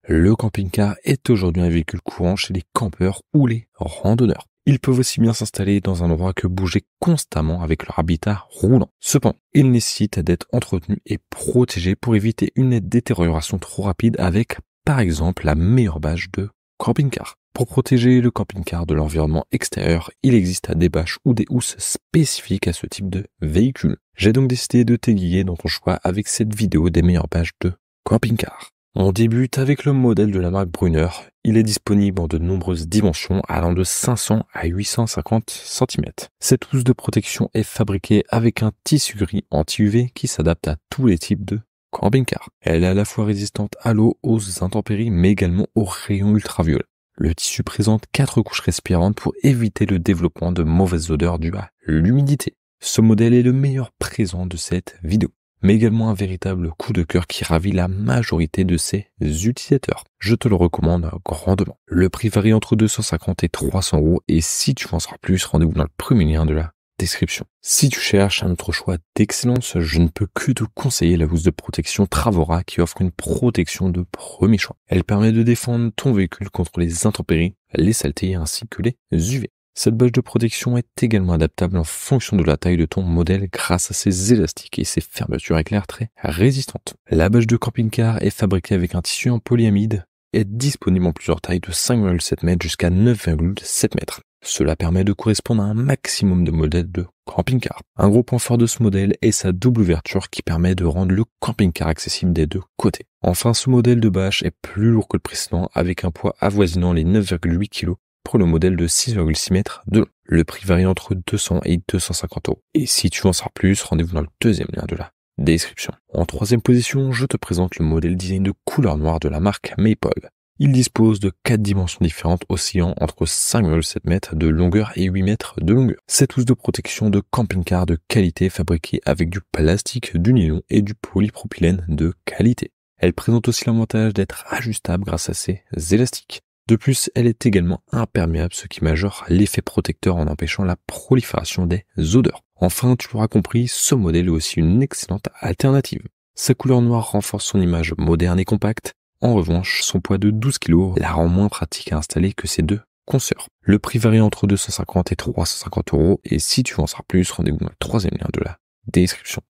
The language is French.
Le camping-car est aujourd'hui un véhicule courant chez les campeurs ou les randonneurs. Ils peuvent aussi bien s'installer dans un endroit que bouger constamment avec leur habitat roulant. Cependant, ils nécessitent d'être entretenus et protégés pour éviter une détérioration trop rapide avec, par exemple, la meilleure bâche de camping-car. Pour protéger le camping-car de l'environnement extérieur, il existe des bâches ou des housses spécifiques à ce type de véhicule. J'ai donc décidé de t'aiguiller dans ton choix avec cette vidéo des meilleures bâches de camping-car. On débute avec le modèle de la marque Brunner. Il est disponible en de nombreuses dimensions allant de 500 à 850 cm. Cette housse de protection est fabriquée avec un tissu gris anti-UV qui s'adapte à tous les types de camping-car. Elle est à la fois résistante à l'eau, aux intempéries, mais également aux rayons ultraviolets. Le tissu présente 4 couches respirantes pour éviter le développement de mauvaises odeurs dues à l'humidité. Ce modèle est le meilleur présent de cette vidéo, mais également un véritable coup de cœur qui ravit la majorité de ses utilisateurs. Je te le recommande grandement. Le prix varie entre 250 et 300 € et si tu en sauras plus, rendez-vous dans le premier lien de la description. Si tu cherches un autre choix d'excellence, je ne peux que te conseiller la housse de protection Travora qui offre une protection de premier choix. Elle permet de défendre ton véhicule contre les intempéries, les saletés ainsi que les UV. Cette bâche de protection est également adaptable en fonction de la taille de ton modèle grâce à ses élastiques et ses fermetures éclair très résistantes. La bâche de camping-car est fabriquée avec un tissu en polyamide et est disponible en plusieurs tailles de 5,7 m jusqu'à 9,7 m. Cela permet de correspondre à un maximum de modèles de camping-car. Un gros point fort de ce modèle est sa double ouverture qui permet de rendre le camping-car accessible des deux côtés. Enfin, ce modèle de bâche est plus lourd que le précédent avec un poids avoisinant les 9,8 kg pour le modèle de 6,6 m de long. Le prix varie entre 200 et 250 €. Et si tu veux en savoir plus, rendez-vous dans le deuxième lien de la description. En troisième position, je te présente le modèle design de couleur noire de la marque Maple. Il dispose de 4 dimensions différentes oscillant entre 5,7 m de longueur et 8 m de longueur. Cette housse de protection de camping-car de qualité fabriquée avec du plastique, du nylon et du polypropylène de qualité. Elle présente aussi l'avantage d'être ajustable grâce à ses élastiques. De plus, elle est également imperméable, ce qui majore l'effet protecteur en empêchant la prolifération des odeurs. Enfin, tu l'auras compris, ce modèle est aussi une excellente alternative. Sa couleur noire renforce son image moderne et compacte. En revanche, son poids de 12 kg la rend moins pratique à installer que ses deux consoeurs. Le prix varie entre 250 et 350 € et si tu veux en savoir plus, rendez-vous dans le troisième lien de la description.